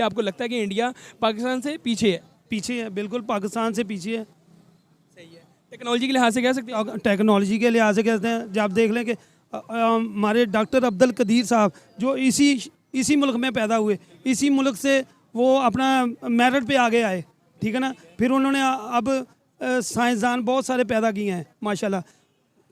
आपको लगता है कि इंडिया पाकिस्तान से पीछे है? पीछे है, बिल्कुल पाकिस्तान से पीछे है। सही है। टेक्नोलॉजी के लिहाज से कह सकते हैं? टेक्नोलॉजी के लिहाज से कहते हैं, जब आप देख लें कि हमारे डॉक्टर अब्दुल कदीर साहब जो इसी मुल्क में पैदा हुए, इसी मुल्क से वो अपना मेरिट पे आगे आए, ठीक है ना। फिर उन्होंने अब साइंसदान बहुत सारे पैदा किए हैं माशाल्लाह,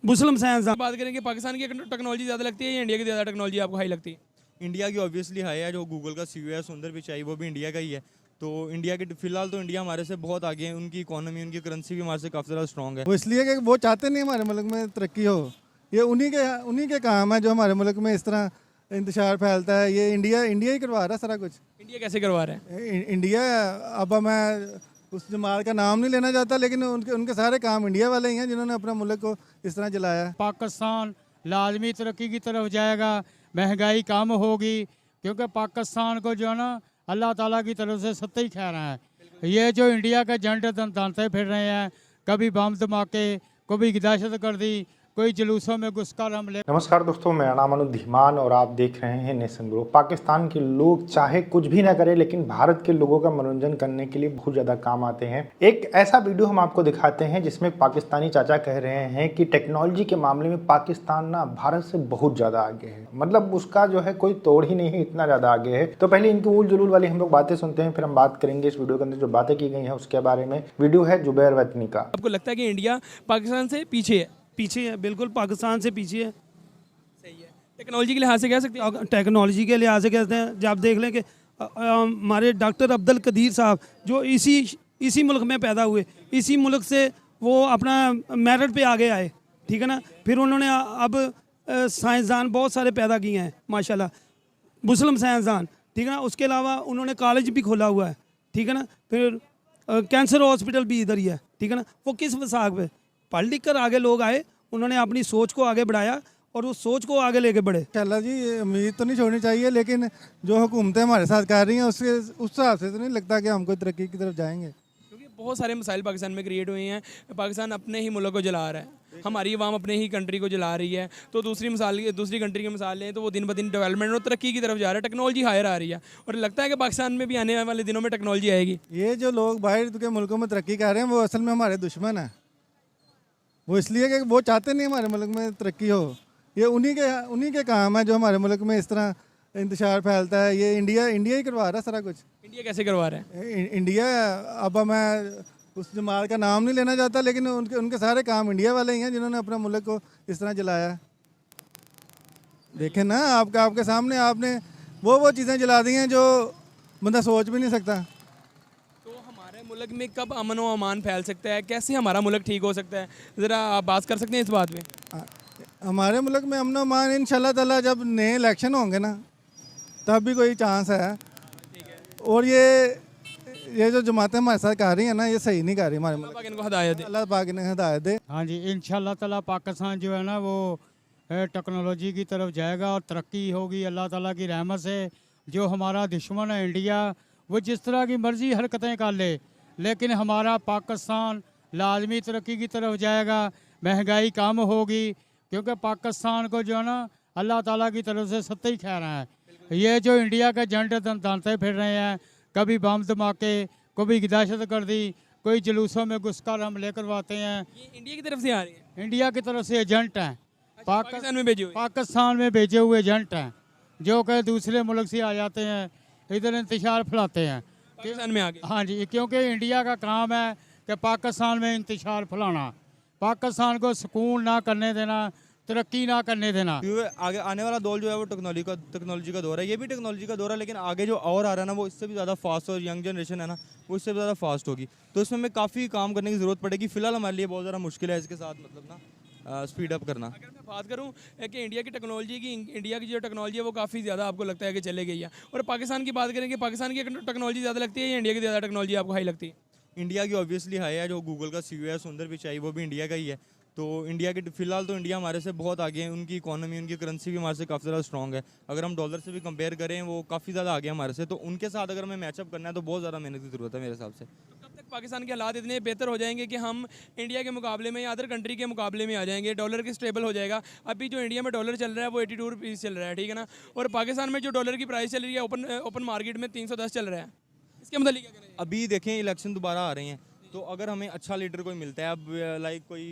मुस्लिम साइंसदान। बात करेंगे पाकिस्तान की टेक्नोलॉजी ज़्यादा लगती है या इंडिया की ज़्यादा टेक्नोलॉजी आपको हाई लगती है? इंडिया की ऑब्वियसली हाई है। जो गूगल का सीईओ है सुंदर पिचाई, वो भी इंडिया का ही है। तो इंडिया के फिलहाल तो इंडिया हमारे से बहुत आगे है। उनकी इकोनॉमी, उनकी करेंसी भी हमारे से काफ़ी ज़्यादा स्ट्रॉन्ग है। वो इसलिए कि वो चाहते नहीं हमारे मुल्क में तरक्की हो। ये उन्हीं के काम है जो हमारे मुल्क में इस तरह इंतशार फैलता है। ये इंडिया ही करवा रहा है सारा कुछ। इंडिया कैसे करवा रहा है? इंडिया, अब मैं उस जमात का नाम नहीं लेना चाहता, लेकिन उनके सारे काम इंडिया वाले ही हैं जिन्होंने अपने मुल्क को इस तरह चलाया है। पाकिस्तान लाजमी तरक्की की तरफ जाएगा, महंगाई कम होगी, क्योंकि पाकिस्तान को जो है ना अल्लाह ताला की तरफ से सत्ता ही खा रहा है। ये जो इंडिया के जंट तानते फिर रहे हैं, कभी बम धमाके, कभी दहशत गर्दी, कोई जुलूसों में घुसकर हमले। नमस्कार दोस्तों, मेरा नाम अनुज धीमान और आप देख रहे हैं नेशन ग्रुप। पाकिस्तान के लोग चाहे कुछ भी ना करें, लेकिन भारत के लोगों का मनोरंजन करने के लिए बहुत ज़्यादा काम आते हैं। एक ऐसा वीडियो हम आपको दिखाते हैं जिसमें पाकिस्तानी चाचा कह रहे हैं कि टेक्नोलॉजी के मामले में पाकिस्तान ना भारत से बहुत ज़्यादा आगे है। मतलब उसका जो है कोई तोड़ ही नहीं है, इतना ज़्यादा आगे है। तो पहले इनकी उल जुलूल वाली हम लोग बातें सुनते हैं, फिर हम बात करेंगे इस वीडियो के अंदर जो बातें की गई हैं उसके बारे में। वीडियो है जुबैर वतनी का। आपको लगता है कि इंडिया पाकिस्तान से पीछे है? पीछे है, बिल्कुल पाकिस्तान से पीछे है। सही है। टेक्नोलॉजी के लिहाज से कह सकते हैं? टेक्नोलॉजी के लिहाज से कहते हैं, जब आप देख लें कि हमारे डॉक्टर अब्दुल कदीर साहब जो इसी मुल्क में पैदा हुए, इसी मुल्क से वो अपना मेरिट पे आगे आए, ठीक है ना। फिर उन्होंने अब साइंसदान बहुत सारे पैदा किए हैं माशाल्लाह, मुस्लिम साइंसदान, ठीक है ना। उसके अलावा उन्होंने कॉलेज भी खोला हुआ है, ठीक है ना। फिर कैंसर हॉस्पिटल भी इधर ही है, ठीक है ना। वो किस वसाक पे पढ़ लिख कर आगे लोग आए, उन्होंने अपनी सोच को आगे बढ़ाया और उस सोच को आगे लेके बढ़े। इंशाल्लाह जी, ये उम्मीद तो नहीं छोड़नी चाहिए, लेकिन जो हुकूमतें हमारे साथ कर रही हैं उस हिसाब से तो नहीं लगता कि हम कोई तरक्की की तरफ जाएंगे। क्योंकि बहुत सारे मसाइल पाकिस्तान में क्रिएट हुए हैं। पाकिस्तान अपने ही मुल्क को जला रहा है, हमारी अवाम अपने ही कंट्री को जला रही है। तो दूसरी कंट्री की मिसाल लें तो वो दिन ब दिन डेवलपमेंट और तरक्की की तरफ जा रहा है, टेक्नोलॉजी हायर आ रही है। और लगता है कि पाकिस्तान में भी आने वाले दिनों में टेक्नोलॉजी आएगी। ये जो लोग बाहर के मुल्कों में तरक्की कर रहे हैं वो असल में हमारे दुश्मन हैं। वो इसलिए कि वो चाहते नहीं हमारे मुल्क में तरक्की हो। ये उन्हीं के काम है जो हमारे मुल्क में इस तरह इंतशार फैलता है। ये इंडिया ही करवा रहा है सारा कुछ। इंडिया कैसे करवा रहा है? इंडिया, अब मैं उस जमात का नाम नहीं लेना चाहता, लेकिन उनके सारे काम इंडिया वाले ही हैं जिन्होंने अपने मुल्क को इस तरह चलाया है। देखें ना, आपके सामने आपने वो चीज़ें जला दी हैं जो बंदा सोच भी नहीं सकता। तो हमारे मुल्क में कब अमन व अमान फैल सकता है? कैसे हमारा मुल्क ठीक हो सकता है? ज़रा आप बात कर सकते हैं इस बात पे? हमारे मुल्क में अमन अमान इंशाल्लाह ताला जब नए इलेक्शन होंगे ना तब भी कोई चांस है। और ये जो जमातें हमारे साथ कर रही हैं ना, ये सही नहीं कर रही हमारे मुल्क। इनको हदायत दे। अल्लाह पाक ने हिदायत दे। हाँ जी, इंशाल्लाह ताला पाकिस्तान जो है ना वो टेक्नोलॉजी की तरफ जाएगा और तरक्की होगी अल्लाह ताला की रहमत से। जो हमारा दुश्मन है इंडिया, वो जिस तरह की मर्ज़ी हरकतें कर ले, लेकिन हमारा पाकिस्तान लाजमी तरक्की की तरफ जाएगा, महंगाई कम होगी, क्योंकि पाकिस्तान को जो है ना अल्लाह ताला की तरफ से सत्ता ही खा रहा है। ये जो इंडिया के जंट तानते फिर रहे हैं, कभी बम धमाके, कभी दहशत गर्दी, कोई जुलूसों में घुसकर हमले करवाते हैं। ये इंडिया की तरफ से आ रही है? इंडिया की तरफ से एजेंट हैं, पाकिस्तान में भेजे हुए? पाकिस्तान में भेजे हुए एजेंट हैं जो कि दूसरे मुल्क से आ जाते हैं, इधर इंतशार फैलाते हैं पाकिस्तान में आगे। हाँ जी, क्योंकि इंडिया का काम है कि पाकिस्तान में इंतशार फैलाना, पाकिस्तान को सुकून ना करने देना, तरक्की ना करने देना। आगे आने वाला दौर जो है वो टेक्नोलॉजी का दौर है। ये भी टेक्नोलॉजी का दौर है, लेकिन आगे जो और आ रहा है ना वो इससे भी ज़्यादा फास्ट, और यंग जनरेशन है ना वो इससे भी ज़्यादा फास्ट होगी। तो इसमें हमें काफ़ी काम करने की ज़रूरत पड़ेगी। फिलहाल हमारे लिए बहुत ज़्यादा मुश्किल है इसके साथ मतलब ना स्पीड अप करना। अगर मैं बात करूं कि इंडिया की जो टेक्नोलॉजी है वो काफ़ी ज़्यादा आपको लगता है कि चले गई है, और पाकिस्तान की बात करें कि पाकिस्तान की टेक्नोलॉजी ज़्यादा लगती है या इंडिया की ज़्यादा टेक्नोलॉजी आपको हाई लगती है? इंडिया की ऑब्वियसली हाई है। जो गूगल का सीईओ है सुंदर पिचाई, वो भी इंडिया का ही है। तो इंडिया के फिलहाल तो इंडिया हमारे से बहुत आगे है, उनकी इकोनॉमी उनकी करेंसी भी हमारे से काफ़ी ज़्यादा स्ट्रॉन्ग है। अगर हम डॉलर से भी कंपेयर करें वो काफ़ी ज़्यादा आगे है हमारे से, तो उनके साथ अगर हमें मैचअप करना है तो बहुत ज़्यादा मेहनत की ज़रूरत है मेरे हिसाब से। कब तक पाकिस्तान के हालात इतने बेहतर हो जाएंगे कि हम इंडिया के मुकाबले में या अदर कंट्री के मुकाबले में आ जाएंगे, डॉलर की स्टेबल हो जाएगा? अभी जो इंडिया में डॉलर चल रहा है वो 82 रुपीज़ चल रहा है, ठीक है ना, और पाकिस्तान में जो डॉलर की प्राइस चल रही है ओपन मार्केट में 310 चल रहा है। इसके मतलब क्या कहना है? अभी देखें इलेक्शन दोबारा आ रही हैं, तो अगर हमें अच्छा लीडर कोई मिलता है, अब लाइक कोई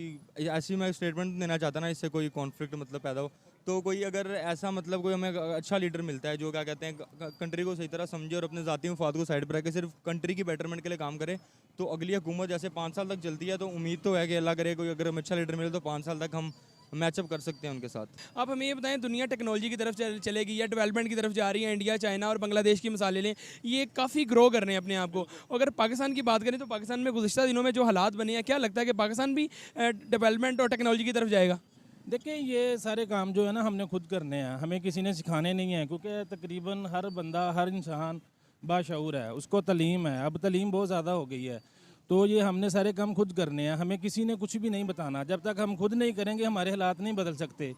ऐसी मैं स्टेटमेंट देना चाहता ना, इससे कोई कॉन्फ्लिक्ट मतलब पैदा हो, तो कोई अगर ऐसा मतलब कोई हमें अच्छा लीडर मिलता है जो क्या कहते हैं कंट्री को सही तरह समझे और अपने ज़ाती मफाद को साइड पर रख के सिर्फ कंट्री की बेटरमेंट के लिए काम करे, तो अगली हुकूमत जैसे 5 साल तक चलती है, तो उम्मीद तो है कि अल्लाह करे कोई अगर हमें अच्छा लीडर मिले तो 5 साल तक हम मैचअप कर सकते हैं उनके साथ। आप हमें ये बताएं, दुनिया टेक्नोलॉजी की तरफ चलेगी या डेवलपमेंट की तरफ जा रही है? इंडिया, चाइना और बांग्लादेश की मिसालें लें, ये काफ़ी ग्रो कर रहे हैं अपने आप को। अगर पाकिस्तान की बात करें तो पाकिस्तान में गुज़िश्ता दिनों में जो हालात बने हैं, क्या लगता है कि पाकिस्तान भी डेवलपमेंट और टेक्नोलॉजी की तरफ जाएगा? देखिए ये सारे काम जो है ना हमने खुद करने हैं, हमें किसी ने सिखाने नहीं है, क्योंकि तकरीबन हर बंदा हर इंसान बाशऊर है, उसको तलीम है, अब तलीम बहुत ज़्यादा हो गई है, तो ये हमने सारे काम खुद करने हैं, हमें किसी ने कुछ भी नहीं बताना। जब तक हम खुद नहीं करेंगे हमारे हालात नहीं बदल सकते।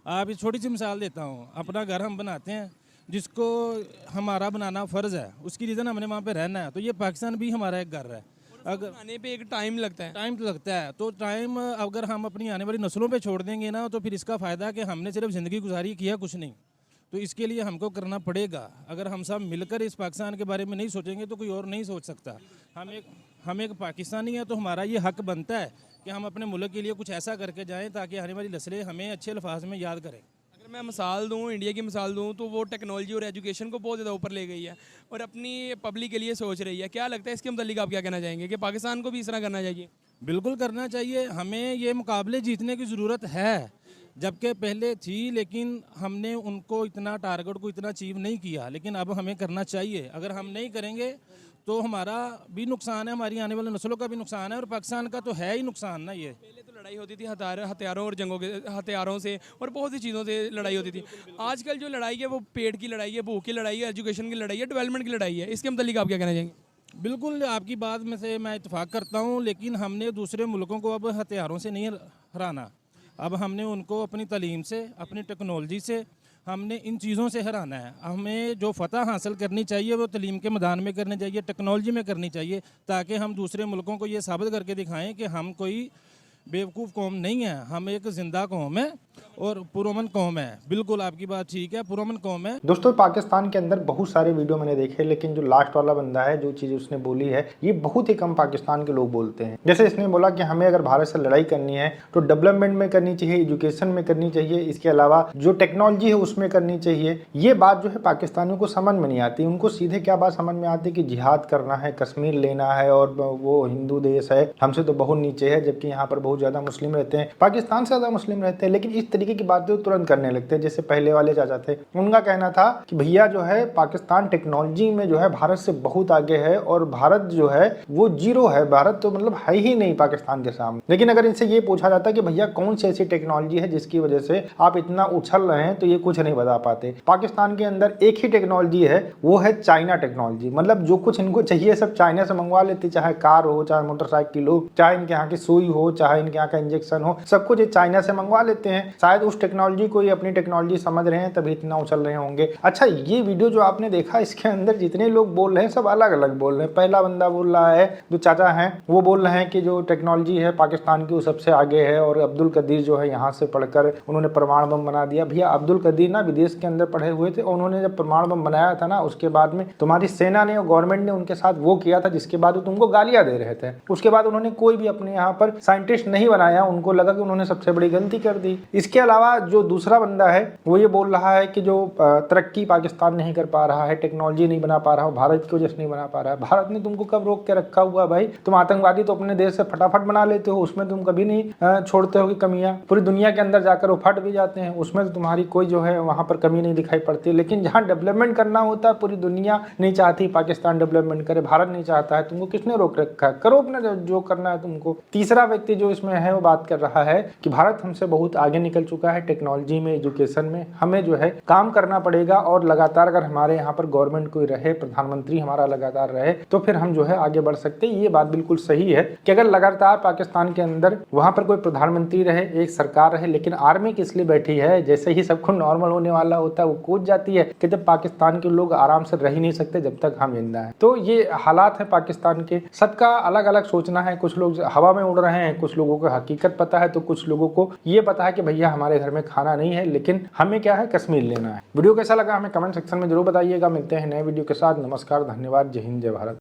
आप एक छोटी सी मिसाल देता हूँ, अपना घर हम बनाते हैं जिसको हमारा बनाना फ़र्ज़ है, उसकी रीज़न हमने वहाँ पे रहना है, तो ये पाकिस्तान भी हमारा एक घर है। अगर आने पे एक टाइम लगता है, टाइम तो लगता है, तो टाइम अगर हम अपनी आने वाली नस्लों पे छोड़ देंगे ना, तो फिर इसका फ़ायदा कि हमने सिर्फ ज़िंदगी गुजारी, किया कुछ नहीं। तो इसके लिए हमको करना पड़ेगा। अगर हम सब मिलकर इस पाकिस्तान के बारे में नहीं सोचेंगे तो कोई और नहीं सोच सकता। हम एक पाकिस्तानी हैं, तो हमारा ये हक बनता है कि हम अपने मुल्क के लिए कुछ ऐसा करके जाएँ ताकि आने वाली नस्लें हमें अच्छे अल्फाज में याद करें। अगर मैं मिसाल दूँ, इंडिया की मिसाल दूँ, तो वो टेक्नोलॉजी और एजुकेशन को बहुत ज़्यादा ऊपर ले गई है और अपनी पब्लिक के लिए सोच रही है। क्या लगता है इसके मुतालिक आप क्या कहना चाहेंगे कि पाकिस्तान को भी इस तरह करना चाहिए? बिल्कुल करना चाहिए। हमें ये मुकाबले जीतने की ज़रूरत है, जबकि पहले थी, लेकिन हमने उनको इतना टारगेट को इतना अचीव नहीं किया, लेकिन अब हमें करना चाहिए। अगर हम नहीं करेंगे तो हमारा भी नुकसान है, हमारी आने वाली नस्लों का भी नुकसान है, और पाकिस्तान का तो है ही नुकसान ना। ये पहले तो लड़ाई होती थी हथियारों और जंगों के हथियारों से और बहुत सी चीज़ों से लड़ाई होती थी। आजकल जो लड़ाई है वो पेट की लड़ाई है, भूख की लड़ाई है, एजुकेशन की लड़ाई है, डेवलपमेंट की लड़ाई है। इसके मुतालिक आप क्या कहना चाहेंगे? बिल्कुल आपकी बात में से मैं इत्तेफाक करता हूँ, लेकिन हमने दूसरे मुल्कों को अब हथियारों से नहीं हराना। अब हमने उनको अपनी तालीम से, अपनी टेक्नोलॉजी से, हमने इन चीज़ों से हराना है। हमें जो फ़तह हासिल करनी चाहिए वो तालीम के मैदान में करनी चाहिए, टेक्नोलॉजी में करनी चाहिए, ताकि हम दूसरे मुल्कों को ये साबित करके दिखाएं कि हम कोई बेवकूफ़ कौम नहीं है, हम एक ज़िंदा कौम है और पुरअमन कौम है। बिल्कुल आपकी बात ठीक है, पुरअमन कौम है। दोस्तों पाकिस्तान के अंदर बहुत सारे वीडियो मैंने देखे, लेकिन जो लास्ट वाला बंदा है, जो चीज़ उसने बोली है, ये बहुत ही कम पाकिस्तान के लोग बोलते हैं। जैसे इसने बोला कि हमें अगर भारत से लड़ाई करनी है तो डेवलपमेंट में करनी चाहिए, एजुकेशन में करनी चाहिए, इसके अलावा जो टेक्नोलॉजी है उसमें करनी चाहिए। ये बात जो है पाकिस्तानियों को समझ में नहीं आती। उनको सीधे क्या बात समझ में आती है कि जिहाद करना है, कश्मीर लेना है और वो हिंदू देश है, हमसे तो बहुत नीचे है, जबकि यहाँ पर बहुत ज़्यादा मुस्लिम रहते हैं, पाकिस्तान से ज़्यादा मुस्लिम रहते हैं। लेकिन इस तरीके की बातें तुरंत करने लगते हैं। जैसे पहले वाले चाचा थे, उनका कहना था कि भैया जो है पाकिस्तान टेक्नोलॉजी में जो है भारत से बहुत आगे है और भारत जो है वो जीरो है, भारत तो मतलब है ही नहीं पाकिस्तान के सामने। लेकिन अगर इनसे ये पूछा जाता कि भैया कौन सी ऐसी टेक्नोलॉजी है जिसकी वजह से आप इतना उछल रहे हैं, तो ये कुछ नहीं बता पाते। पाकिस्तान के अंदर एक ही टेक्नोलॉजी है, वो है चाइना टेक्नोलॉजी। मतलब जो कुछ इनको चाहिए सब चाइना से मंगवा लेते, चाहे कार हो, चाहे मोटरसाइकिल हो, चाहे इनके यहाँ की सुई हो, चाहे इनके यहाँ का इंजेक्शन हो, सब कुछ ये चाइना से मंगवा लेते हैं। शायद उस टेक्नोलॉजी को ये अपनी टेक्नोलॉजी समझ रहे हैं, तभी इतना उछल रहे होंगे। अच्छा, ये वीडियो जो आपने देखा, इसके अंदर जितने लोग बोल रहे हैं सब अलग अलग बोल रहे हैं। पहला बंदा बोल रहा है, जो चाचा हैं वो बोल रहे हैं कि जो टेक्नोलॉजी है पाकिस्तान की वो सबसे आगे है, और अब्दुल कदीर जो है यहाँ से पढ़कर उन्होंने परमाणु बम बना दिया। भैया अब्दुल कदीर ना विदेश के अंदर पढ़े हुए थे, उन्होंने जब परमाणु बम बनाया था ना, उसके बाद में तुम्हारी सेना ने और गवर्नमेंट ने उनके साथ वो किया था जिसके बाद वो तुमको गालियां दे रहे थे। उसके बाद उन्होंने कोई भी अपने यहाँ पर साइंटिस्ट नहीं बनाया, उनको लगा कि उन्होंने सबसे बड़ी गलती कर दी। इसके अलावा जो दूसरा बंदा है वो ये बोल रहा है कि जो तरक्की पाकिस्तान नहीं कर पा रहा है, टेक्नोलॉजी नहीं बना पा रहा, भारत की वजह से नहीं बना पा रहा है। भारत ने तुमको कब रोक के रखा हुआ भाई? तुम आतंकवादी तो अपने देश से फटाफट बना लेते हो, उसमें तुम कभी नहीं छोड़ते हो कि कमियां। पूरी दुनिया के अंदर जाकर वो फट भी जाते हैं, उसमें तो तुम्हारी कोई जो है वहां पर कमी नहीं दिखाई पड़ती। लेकिन जहाँ डेवलपमेंट करना होता है, पूरी दुनिया नहीं चाहती पाकिस्तान डेवलपमेंट करे, भारत नहीं चाहता है, तुमको किसने रोक रखा है? करो अपना जो करना है तुमको। तीसरा व्यक्ति जो इसमें उसमें है वो बात कर रहा है कि भारत हमसे बहुत आगे निकल चुका है टेक्नोलॉजी में, एजुकेशन में। हमें जो है काम करना पड़ेगा और लगातार अगर हमारे यहाँ पर गवर्नमेंट कोई रहे, प्रधानमंत्री हमारा लगातार रहे, तो फिर हम जो है आगे बढ़ सकते हैं। ये बात बिल्कुल सही है कि अगर लगातार पाकिस्तान के अंदर वहाँ पर कोई प्रधानमंत्री रहे, एक सरकार रहे, लेकिन आर्मी किस लिए बैठी है? जैसे ही सबको नॉर्मल होने वाला होता है वो कूद जाती है कि जब पाकिस्तान के लोग आराम से रह ही नहीं सकते जब तक हम जिंदा हैं। तो ये हालात है पाकिस्तान के। सबका अलग अलग सोचना है, कुछ लोग हवा में उड़ रहे हैं, कुछ लोगों को हकीकत पता है, तो कुछ लोगों को ये पता है कि भैया हमारे घर में खाना नहीं है, लेकिन हमें क्या है, कश्मीर लेना है। वीडियो कैसा लगा हमें कमेंट सेक्शन में जरूर बताइएगा। मिलते हैं नए वीडियो के साथ। नमस्कार, धन्यवाद, जय हिंद, जय भारत।